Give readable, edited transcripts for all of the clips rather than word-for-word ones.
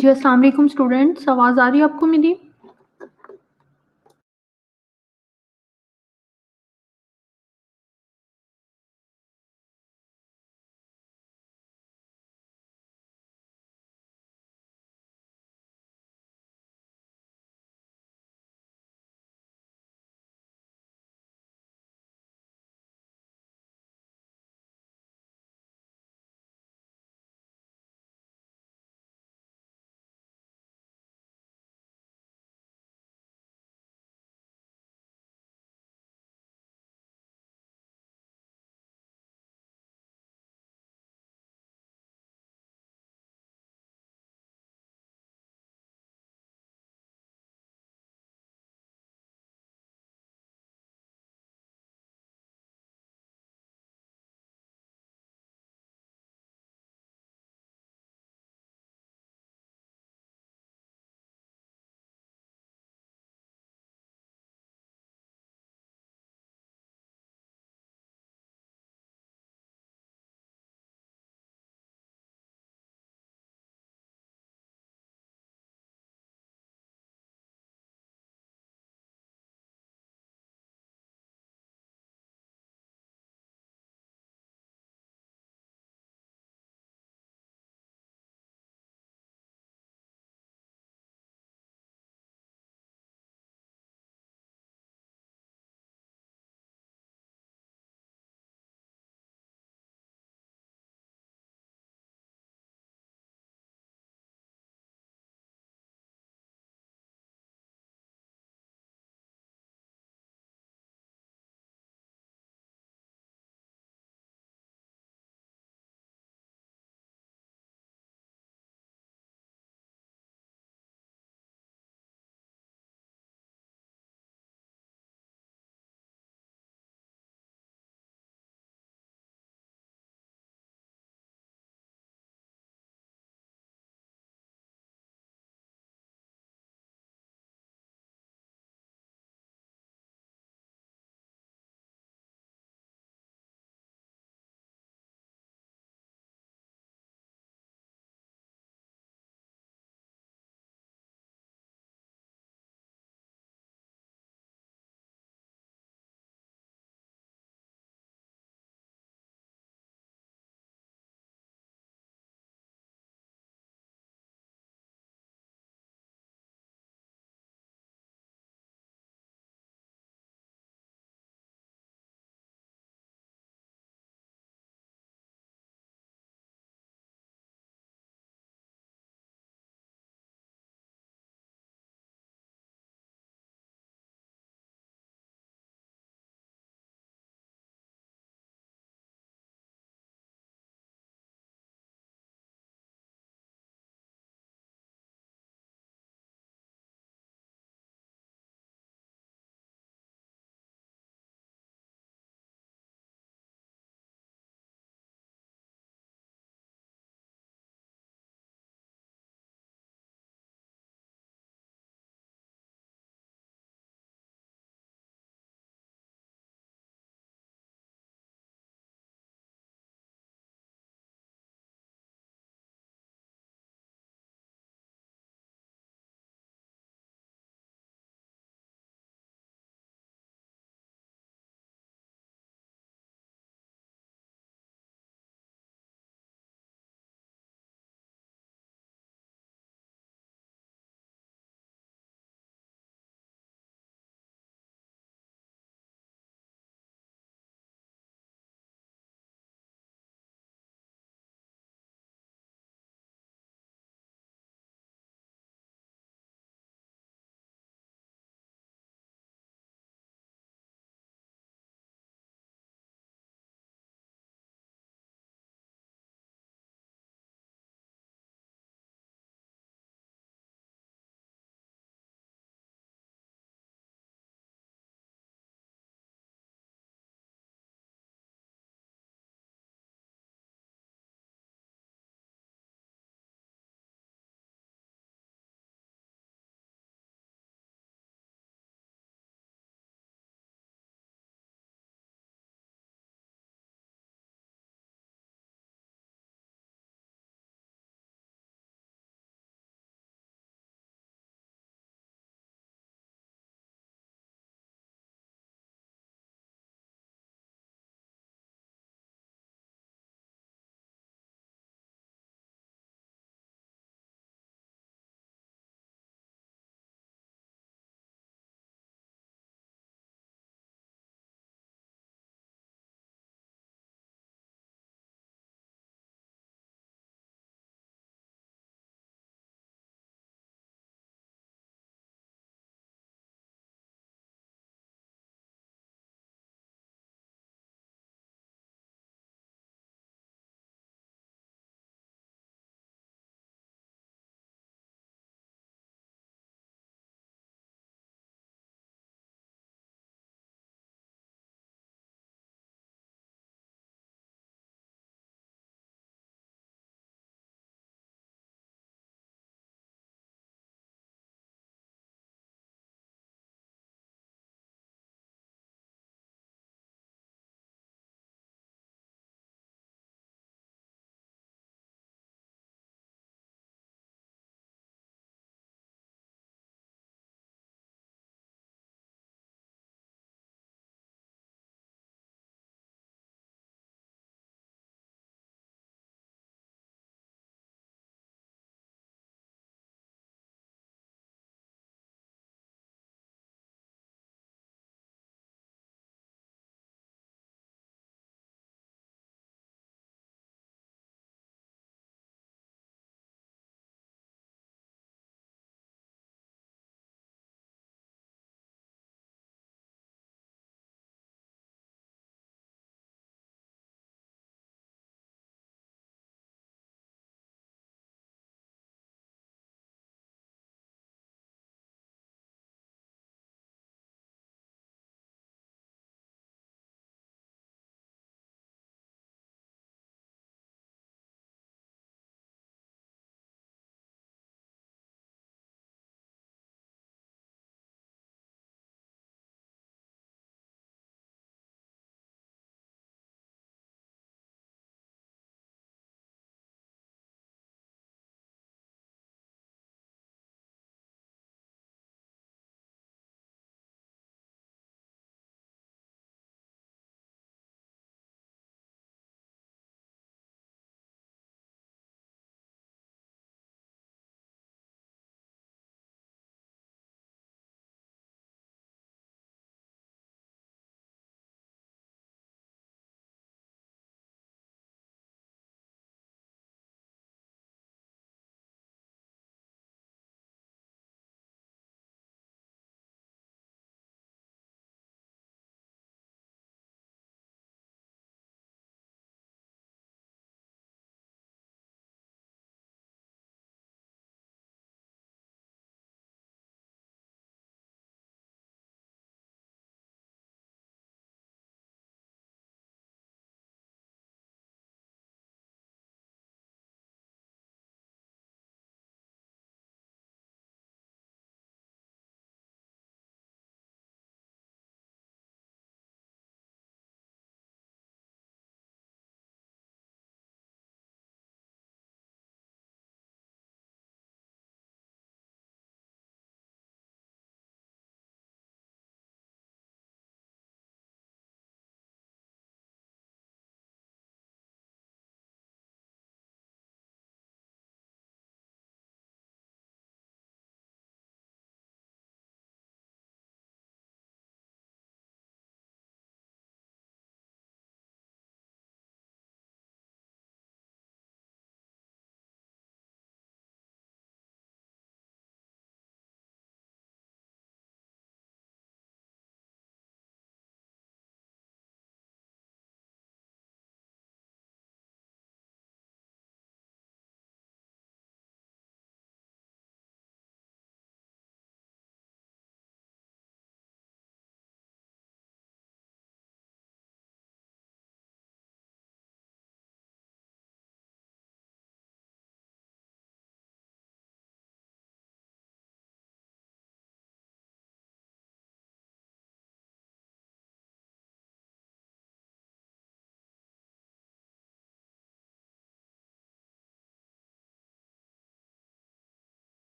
जी, अस्सलाम वालेकुम स्टूडेंट्स, आवाज़ आ रही है आपको मेरी?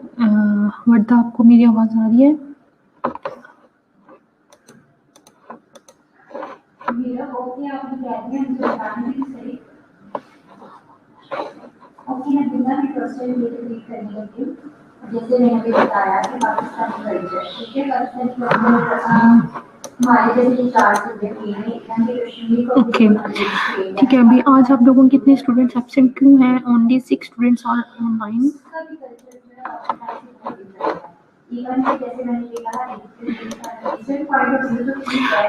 वर्दा आपको मेरी आवाज आ रही है? मेरा ओके आप कह रही हैं मुझे बताने भी सही ओके मैं बिना भी क्वेश्चन ये क्लिक करने लगी जैसे मैंने अभी बताया कि पाकिस्तानी कल्चर ठीक है पाकिस्तानी कल्चर हमारे जैसे चार सब्जेक्ट हैं इतना के कश्मीरी को ओके, ठीक है। अभी आज आप लोगों के कितने स्टूडेंट्स एब्सेंट क्यों हैं? Only 6 students are online.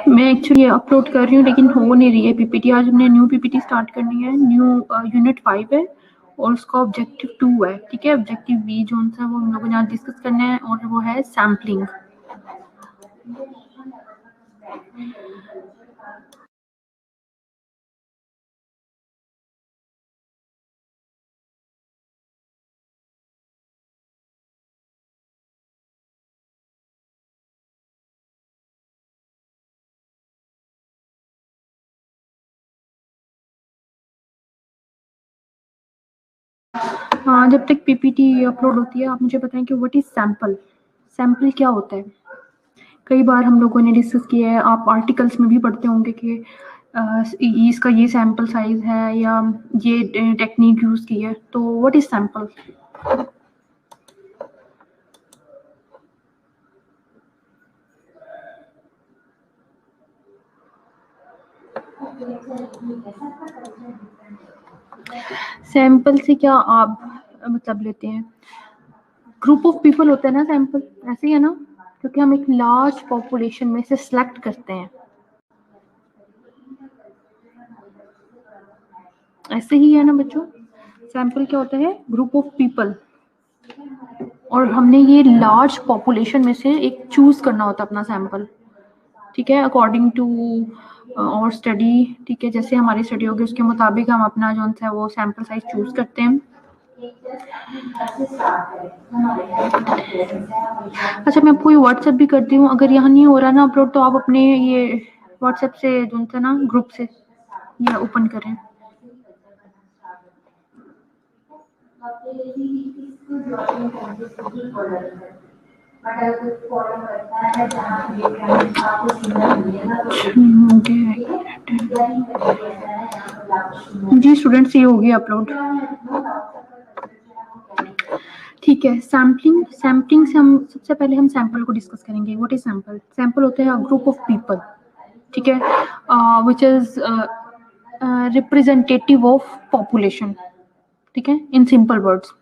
मैं एक्चुअली अपलोड कर रही हूँ लेकिन हो नहीं रही है पीपीटी। आज हमने न्यू पीपीटी स्टार्ट करनी है। न्यू यूनिट 5 है और उसका ऑब्जेक्टिव 2 है, ठीक है। ऑब्जेक्टिव बी जो सा वो हम लोगों ने आज डिस्कस करना है और वो है सैम्पलिंग। हाँ, जब तक पीपीटी अपलोड होती है आप मुझे बताएं कि व्हाट इज सैम्पल। सैम्पल क्या होता है? कई बार हम लोगों ने डिस्कस किया है, आप आर्टिकल्स में भी पढ़ते होंगे कि इसका ये सैम्पल साइज है या ये टेक्निक यूज की है। तो व्हाट इज सैम्पल? सैंपल से क्या आप मतलब लेते हैं? ग्रुप ऑफ पीपल होता है ना सैंपल, ऐसे ही है ना? क्योंकि हम एक लार्ज पॉपुलेशन में से सिलेक्ट करते हैं, ऐसे ही है ना बच्चों? सैंपल क्या होता है? ग्रुप ऑफ पीपल, और हमने ये लार्ज पॉपुलेशन में से एक चूज करना होता है अपना सैंपल, ठीक है, अकॉर्डिंग टू और स्टडी, ठीक है। जैसे हमारी स्टडी होगी उसके मुताबिक हम अपना जो है वो सैंपल साइज चूज करते हैं। अच्छा, मैं आपको ये व्हाट्सएप भी करती हूँ, अगर यहाँ नहीं हो रहा ना अपलोड तो आप अपने ये व्हाट्सएप से जो है ना ग्रुप से ये ओपन करें। जी स्टूडेंट्स, ये होगी अपलोड, ठीक है। सैम्पलिंग, सैम्पलिंग से हम सबसे पहले हम सैंपल को डिस्कस करेंगे। What is sample? सैंपल होता है ग्रुप ऑफ पीपल, ठीक है, which is representative of population, ठीक है, इन सिंपल वर्ड्स।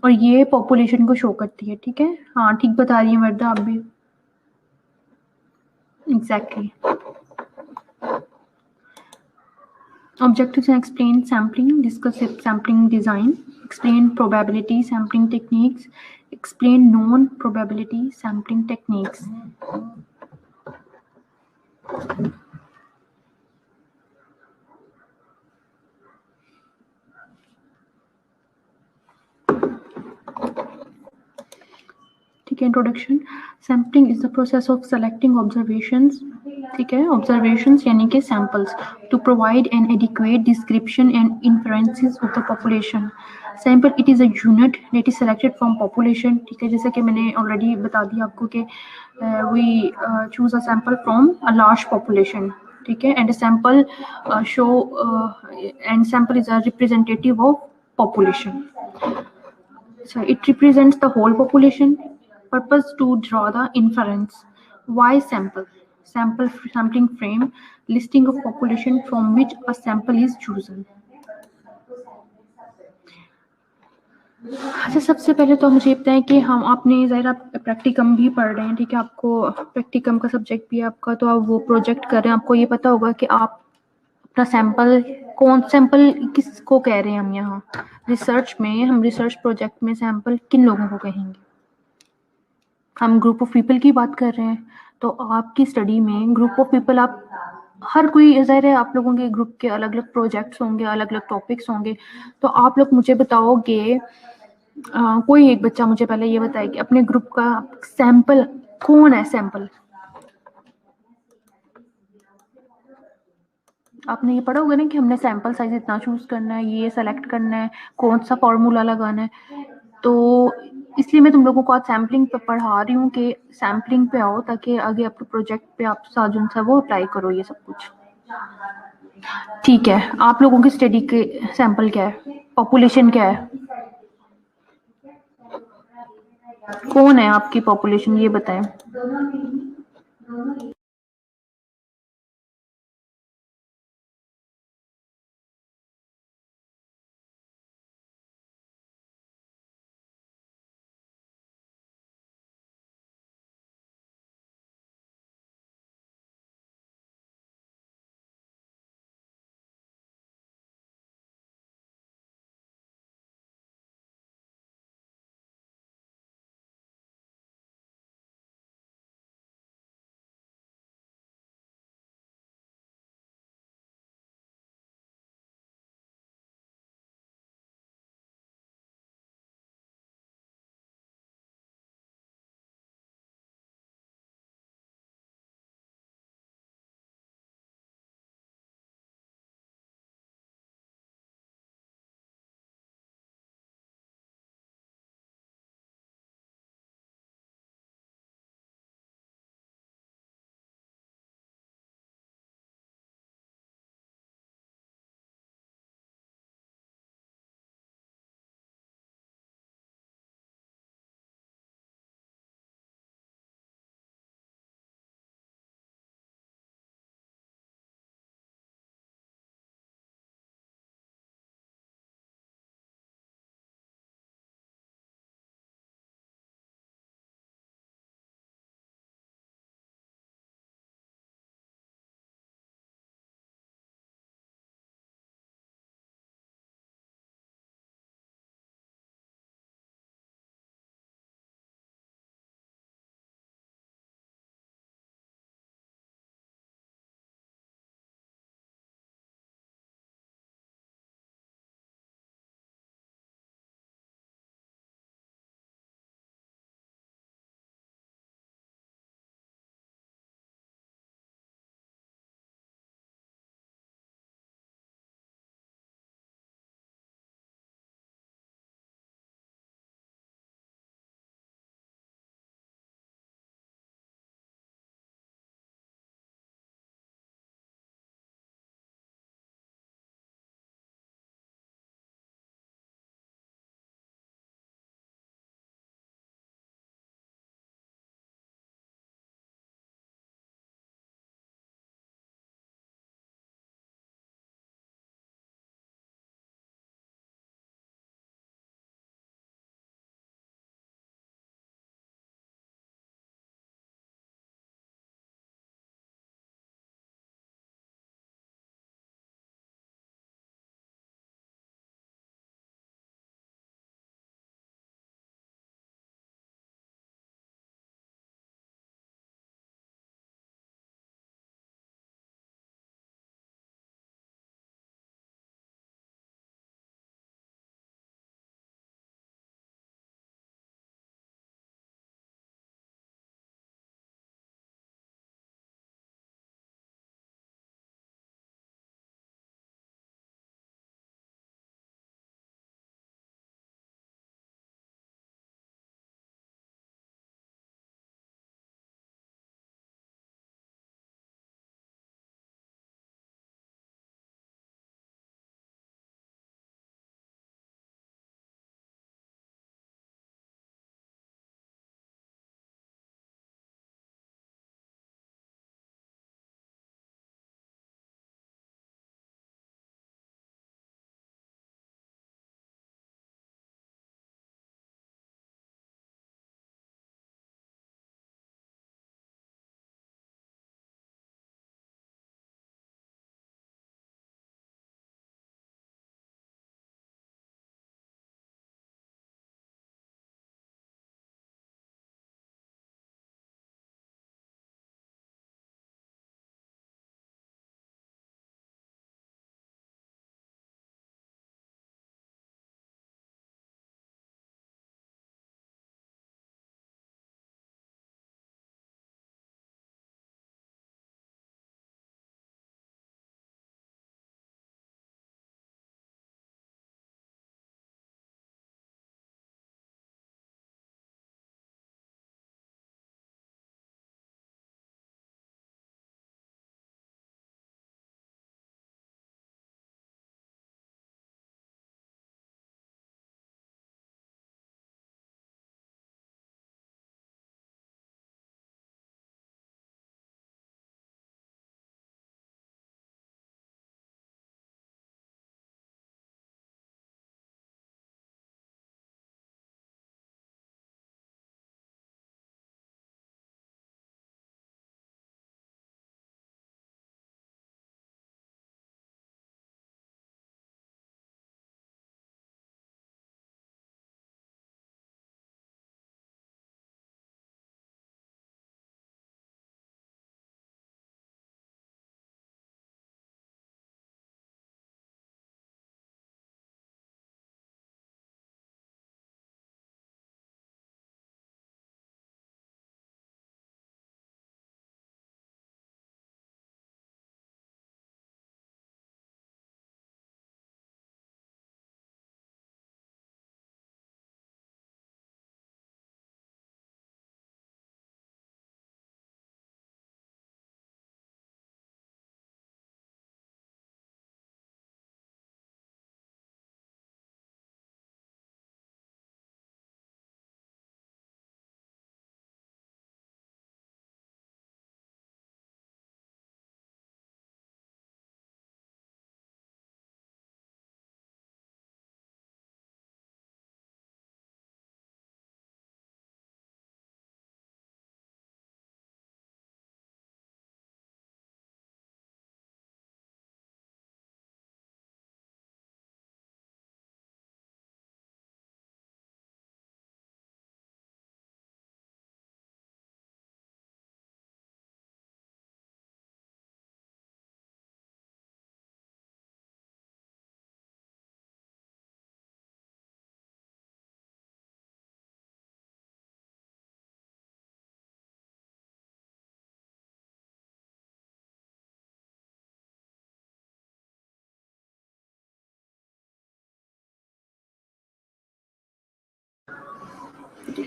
और ये पॉपुलेशन को शो करती है, ठीक है। हाँ, ठीक बता रही है वर्दा आप भी, exactly. Objectives and explain sampling, discuss sampling design, explain probability sampling techniques, explain known probability sampling techniques. ठीक है, introduction. Sampling is the process of selecting observations, ठीक है, ऑब्जर्वेशंस यानी कि samples, to provide an adequate description and inferences of the population. Sample it is a unit that is selected from population, ठीक है, जैसे कि मैंने ऑलरेडी बता दिया आपको कि we choose a sample from a large population, ठीक है, and sample show and sample is a representative of population. So it represents the whole population. Purpose to draw the inference. Why sample? Sampling frame, listing of population from which a sample is chosen. अच्छा, सबसे पहले तो मुझे बताएं कि हम आपने ज़ाहिर आप प्रैक्टिकम भी पढ़ रहे हैं, ठीक है, आपको प्रैक्टिकम का सब्जेक्ट भी है आपका, तो आप वो प्रोजेक्ट कर रहे हैं, आपको ये पता होगा कि आप अपना सैंपल, कौन सैंपल किसको कह रहे हैं हम यहाँ रिसर्च में, हम रिसर्च प्रोजेक्ट में सैंपल किन लोगों को कहेंगे? हम ग्रुप ऑफ पीपल की बात कर रहे हैं, तो आपकी स्टडी में ग्रुप ऑफ पीपल, आप हर कोई ज़ाहिर है आप लोगों के ग्रुप के अलग अलग प्रोजेक्ट्स होंगे, अलग अलग टॉपिक्स होंगे, तो आप लोग मुझे बताओगे, कोई एक बच्चा मुझे पहले ये बताए कि अपने ग्रुप का सैंपल कौन है? सैंपल आपने ये पढ़ा होगा ना कि हमने सैंपल साइज इतना चूज करना है, ये सेलेक्ट करना है, कौन सा फॉर्मूला लगाना है। तो इसलिए मैं तुम लोगों को आज सैम्पलिंग पे पढ़ा रही हूँ कि सैम्पलिंग पे आओ, ताकि आगे आपके प्रोजेक्ट पे आप साजुन सा वो अप्लाई करो ये सब कुछ। ठीक है, आप लोगों की स्टडी के सैंपल क्या है, पॉपुलेशन क्या है, कौन है आपकी पॉपुलेशन ये बताएं। जी,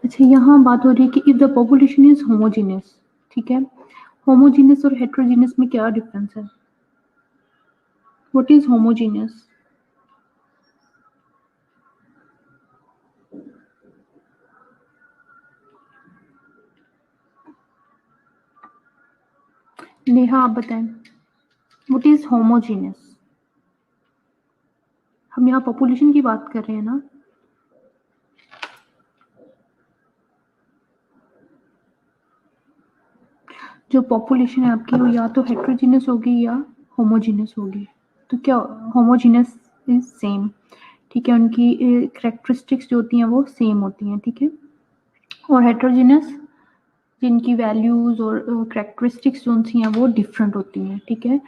अच्छा यहाँ बात हो रही है कि if the population is homogeneous, ठीक है, होमोजीनियस और हेट्रोजीनियस में क्या डिफरेंस है? What is homogeneous? नेहा आप बताएं, व्हाट इज होमोजीनियस? हम यहाँ पॉपुलेशन की बात कर रहे हैं ना। जो पॉपुलेशन है आपकी वो या तो हेट्रोजीनियस होगी या होमोजीनियस होगी। तो क्या होमोजीनियस इज सेम, ठीक है, उनकी कैरेक्टरिस्टिक्स जो होती हैं वो सेम होती हैं, ठीक है, और हेट्रोजीनियस जिनकी वैल्यूज और कैरेक्टरिस्टिक्स जो सी हैं वो डिफरेंट होती हैं, ठीक है।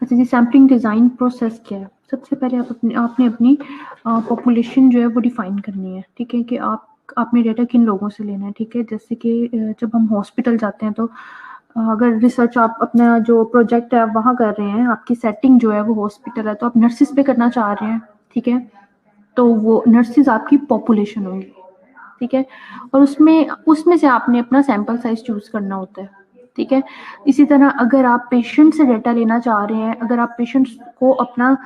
अच्छा जी, सैम्पलिंग डिज़ाइन प्रोसेस क्या है? सबसे पहले आपने अपनी पॉपुलेशन जो है वो डिफाइन करनी है, ठीक है, कि आपने डेटा किन लोगों से लेना है, ठीक है। जैसे कि जब हम हॉस्पिटल जाते हैं तो अगर रिसर्च आप अपना जो प्रोजेक्ट है वहाँ कर रहे हैं, आपकी सेटिंग जो है वो हॉस्पिटल है, तो आप नर्सिस पे करना चाह रहे हैं, ठीक है, तो वो नर्सिस आपकी पॉपुलेशन होंगी, ठीक है, और उसमें से आपने अपना सैंपल साइज चूज करना होता है, ठीक है। इसी तरह अगर आप पेशेंट से डेटा लेना चाह रहे हैं, अगर आप पेशेंट को अपना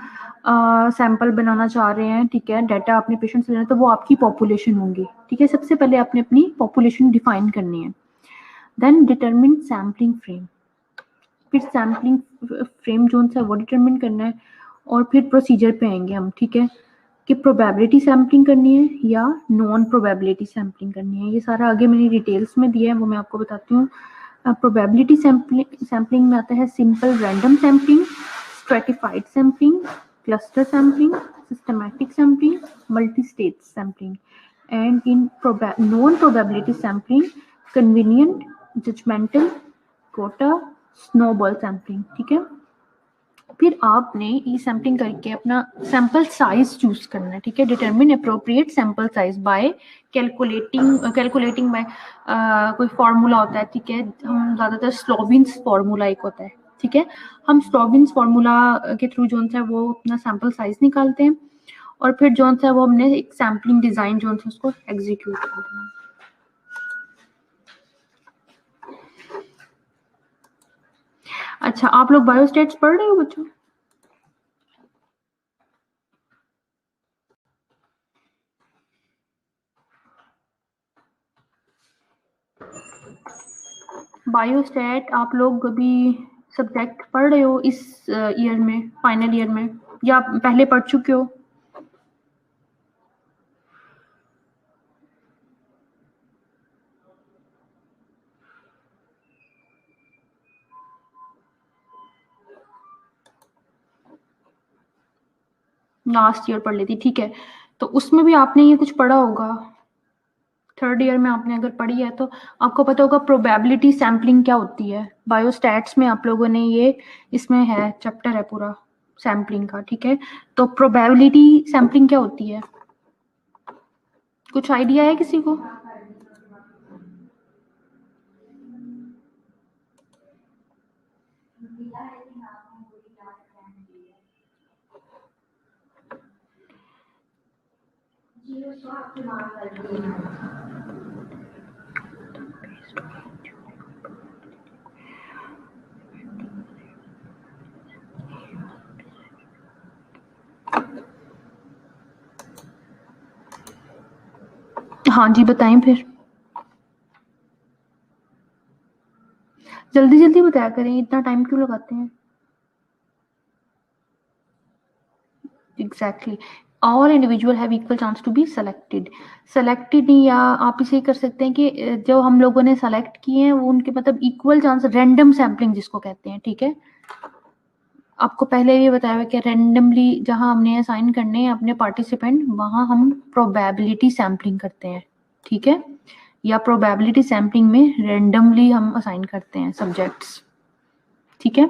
सैंपल बनाना चाह रहे हैं, ठीक है, डेटा अपने पेशेंट से लेना, तो वो आपकी पॉपुलेशन होंगी, ठीक है। सबसे पहले आपने अपनी पॉपुलेशन डिफाइन करनी है, देन डिटरमिन सैम्पलिंग फ्रेम, फिर सैम्पलिंग फ्रेम जोन सा वो डिटरमिन करना है, और फिर प्रोसीजर पे आएंगे हम, ठीक है, कि प्रोबेबिलिटी सैम्पलिंग करनी है या नॉन प्रोबेबिलिटी सैम्पलिंग करनी है। ये सारा आगे मैंने डिटेल्स में दिया है, वो मैं आपको बताती हूँ। प्रोबेबिलिटी सैम्पलिंग में आता है simple random sampling, stratified sampling, cluster sampling, systematic sampling, multi stage sampling, and in non probability sampling convenient, judgmental, quota, snowball sampling, ठीक है। फिर आपने ये सैम्पलिंग करके अपना सैंपल साइज चूज करना है, ठीक है, determine appropriate sample size by calculating by कोई फार्मूला होता है, ठीक है, हम ज़्यादातर स्लोविन्स फार्मूला एक होता है, ठीक है, हम स्लोविन्स फार्मूला के थ्रू जो है वो अपना सैंपल साइज निकालते हैं, और फिर जो है वो हमने एक सैम्पलिंग डिज़ाइन जो है उसको एग्जीक्यूट करते हैं। अच्छा, आप लोग बायोस्टेट्स पढ़ रहे हो बच्चों? बायोस्टैट आप लोग अभी सब्जेक्ट पढ़ रहे हो इस ईयर में, फाइनल ईयर में, या पहले पढ़ चुके हो? लास्ट ईयर पढ़ लेती, ठीक है, तो उसमें भी आपने ये कुछ पढ़ा होगा। थर्ड ईयर में आपने अगर पढ़ी है तो आपको पता होगा प्रोबेबिलिटी सैम्पलिंग क्या होती है। बायोस्टैट्स में आप लोगों ने ये, इसमें है चैप्टर है पूरा सैम्पलिंग का, ठीक है। तो प्रोबेबिलिटी सैम्पलिंग क्या होती है, कुछ आइडिया है किसी को? हाँ जी, बताएं फिर, जल्दी जल्दी बताया करें, इतना टाइम क्यों लगाते हैं? Exactly, all individual have equal chance to be selected. Selected नहीं, या आप इसे कर सकते हैं कि जो हम लोगों ने सेलेक्ट किए हैं वो उनके मतलब इक्वल चांस, रैंडम सैम्पलिंग जिसको कहते हैं, ठीक है। आपको पहले ये बताया हुआ कि रैंडमली जहां हमने असाइन करने हैं अपने पार्टिसिपेंट, वहां हम प्रोबेबिलिटी सैम्पलिंग करते हैं, ठीक है, या प्रोबेबिलिटी सैम्पलिंग में रैंडमली हम असाइन करते हैं सब्जेक्ट्स, ठीक है।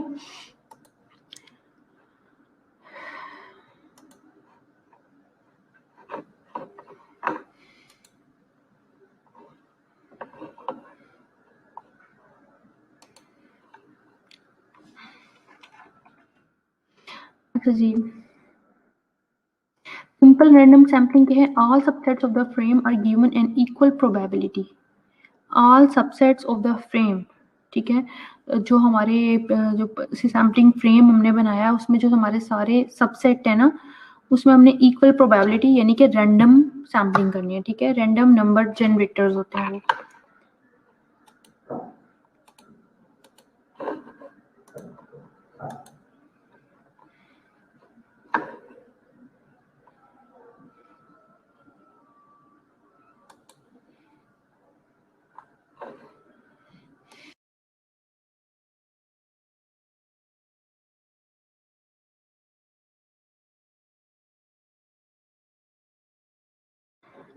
अच्छा जी, सिंपल रैंडम सैम्पलिंग के है all subsets of the frame are given an equal probability, all subsets of the frame, ठीक है, जो हमारे जो सैम्पलिंग फ्रेम हमने बनाया उसमें जो हमारे सारे सबसेट है ना, उसमें हमने इक्वल प्रोबेबिलिटी यानी कि रैंडम सैम्पलिंग करनी है, ठीक है, रैंडम नंबर जनरेटर्स होते हैं वो।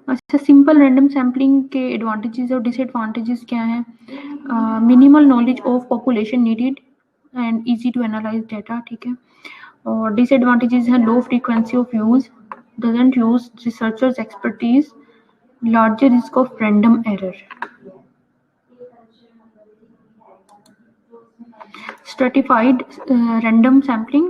अच्छा, सिंपल रैंडम सैम्पलिंग के एडवांटेजेस और डिसएडवांटेजेस क्या हैं? Minimal knowledge of population needed and easy to analyse data, ठीक है, और डिसएडवांटेजेस हैं low frequency of use, doesn't use researchers expertise, larger risk of random error. Stratified random sampling,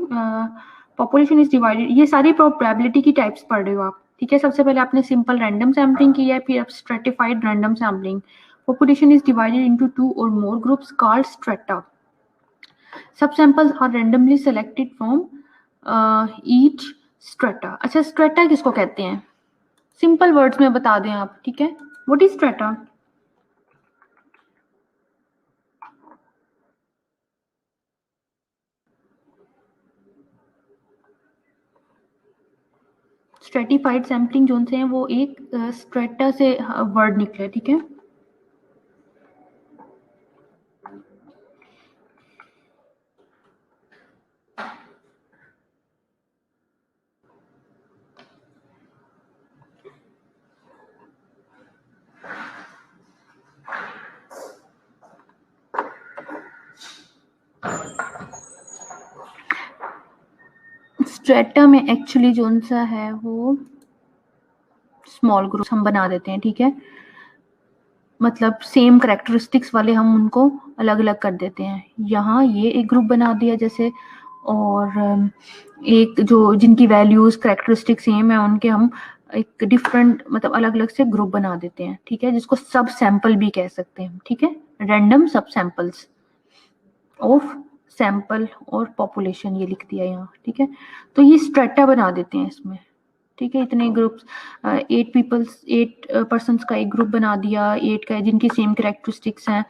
population is divided, ये सारी probability की types पढ़ रहे हो आप, ठीक है। सबसे पहले आपने सिंपल रैंडम सैम्पलिंग की है, फिर आप stratified random sampling. Population is divided into 2 or more groups called strata. Subsamples are randomly selected from each strata. अच्छा, strata किसको कहते हैं? सिंपल वर्ड्स में बता दें आप, ठीक है। What is strata? Stratified sampling zone से हैं वो एक स्ट्रेटा से वर्ड निकले, ठीक है। स्ट्रेटा में एक्चुअली जोन सा है वो स्मॉल ग्रुप्स हम बना देते हैं, ठीक है, मतलब सेम करेक्टरिस्टिक्स वाले हम उनको अलग अलग कर देते हैं। यहाँ ये एक ग्रुप बना दिया जैसे, और एक जो जिनकी वैल्यूज करेक्टरिस्टिक सेम है उनके हम एक डिफरेंट मतलब अलग अलग से ग्रुप बना देते हैं, ठीक है, जिसको सब सैंपल भी कह सकते हैं, ठीक है, रैंडम सब सैंपल्स ऑफ सैंपल और पॉपुलेशन ये लिख दिया यहाँ, ठीक है। तो ये स्ट्रेटा बना देते हैं इसमें, ठीक है, इतने ग्रुप्स, 8 पर्सन्स का एक ग्रुप बना दिया, 8 का जिनकी सेम करेक्टरिस्टिक्स हैं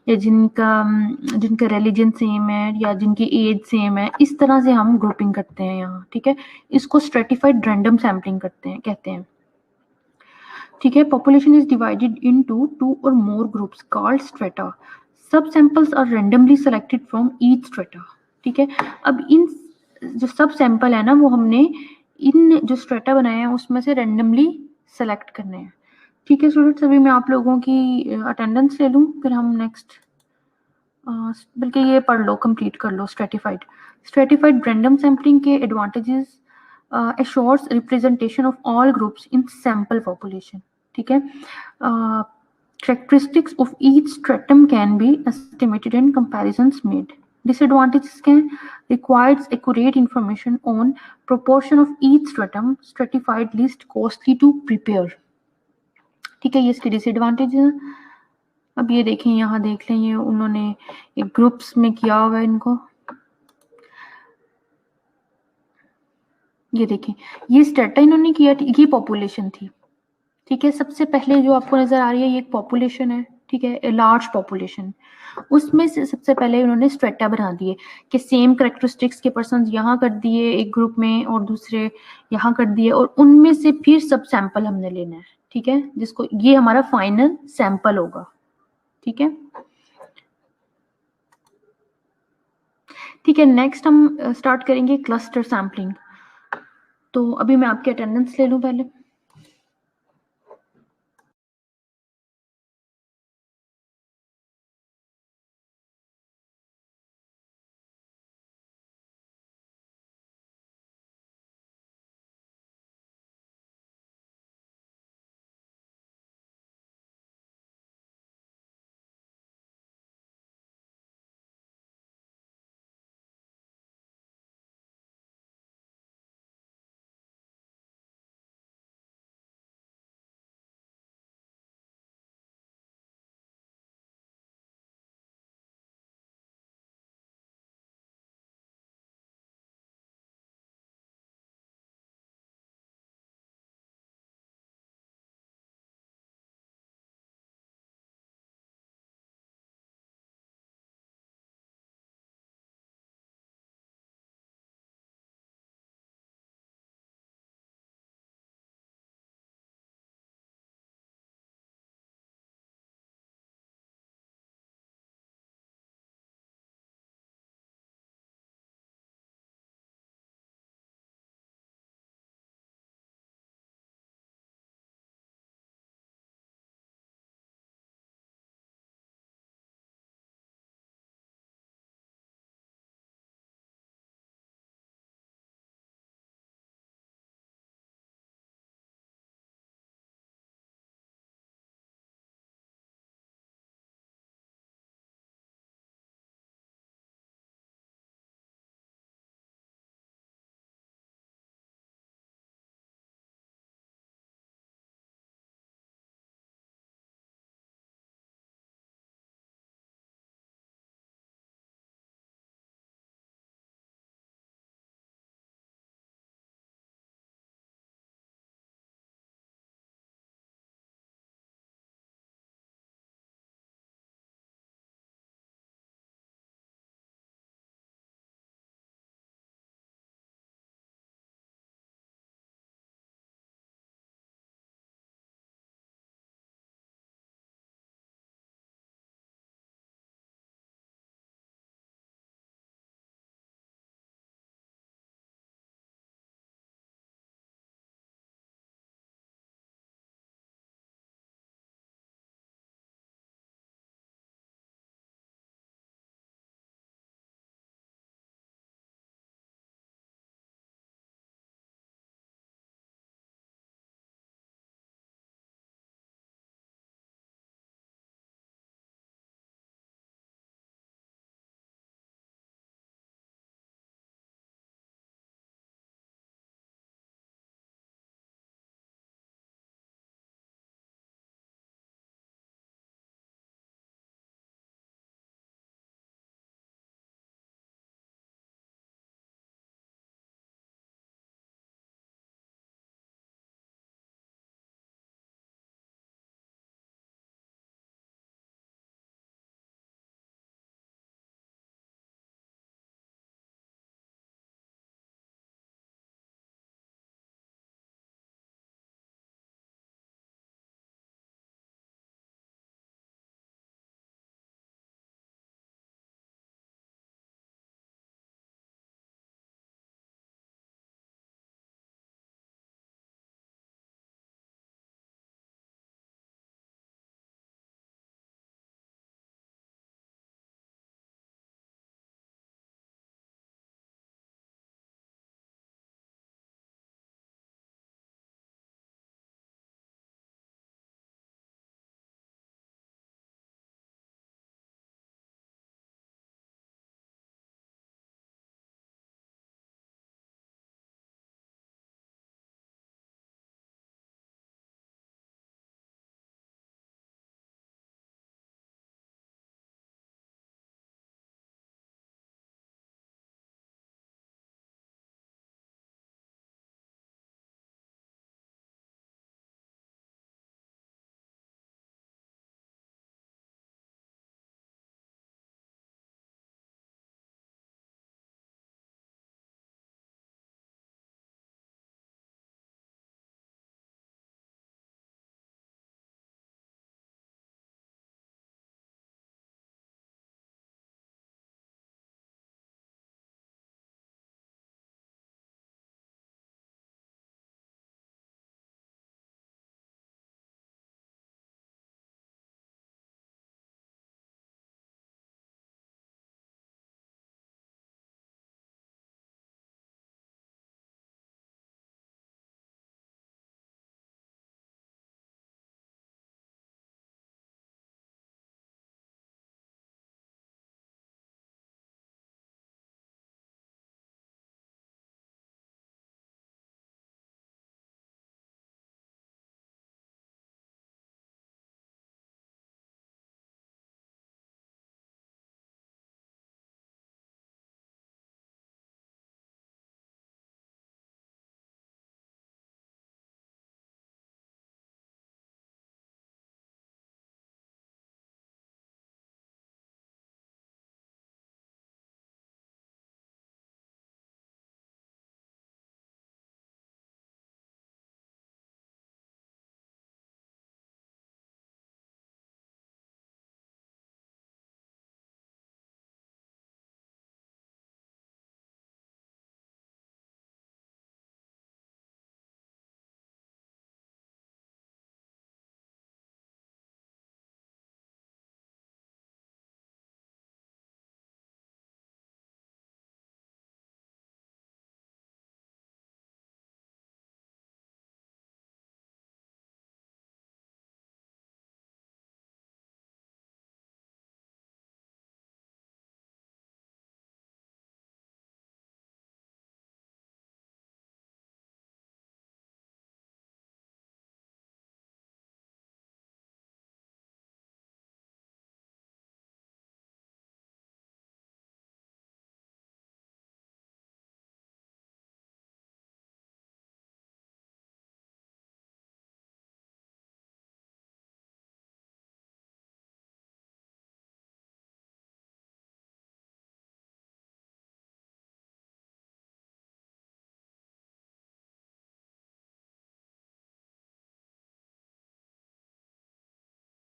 या जिनका रिलीजन सेम है या जिनकी एज सेम है, इस तरह से हम ग्रुपिंग करते हैं यहाँ, ठीक है। इसको स्ट्रेटिफाइड रैंडम सैम्पलिंग कहते हैं, ठीक है। Population is divided into 2 or more groups called strata. सब samples are randomly selected from each strata, ठीक है। अब इन जो सब सैंपल है ना वो हमने इन जो स्ट्रेटा बनाए हैं उसमें से रैंडमली सेलेक्ट करने हैं, ठीक है। स्टूडेंट्स, अभी मैं आप लोगों की अटेंडेंस ले लूँ, फिर हम नेक्स्ट बल्कि ये पढ़ लो, कंप्लीट कर लो। स्ट्रेटिफाइड रैंडम सैम्पलिंग के advantages, assures representation of all groups in sample population, ठीक है। Characteristics of each stratum can be estimated and comparisons made. Disadvantages can requires accurate information on proportion of each stratum, stratified list costly to prepare, ठीक है, ये इसके disadvantage है। अब ये देखें, यहाँ देख लें, ये उन्होंने एक ग्रुप्स में किया हुआ है इनको, ये देखें, ये स्ट्रेटा इन्होंने किया, ये पॉपुलेशन थी, ठीक है। सबसे पहले जो आपको नजर आ रही है ये एक पॉपुलेशन है, ठीक है, लार्ज पॉपुलेशन, उसमें से सबसे पहले उन्होंने स्ट्रेटा बना दिए कि सेम करेक्टरिस्टिक्स के पर्सन यहाँ कर दिए एक ग्रुप में और दूसरे यहाँ कर दिए, और उनमें से फिर सब सैंपल हमने लेना है, ठीक है, जिसको ये हमारा फाइनल सैंपल होगा, ठीक है। ठीक है, नेक्स्ट हम स्टार्ट करेंगे क्लस्टर सैम्पलिंग। तो अभी मैं आपकी अटेंडेंस ले लूँ पहले।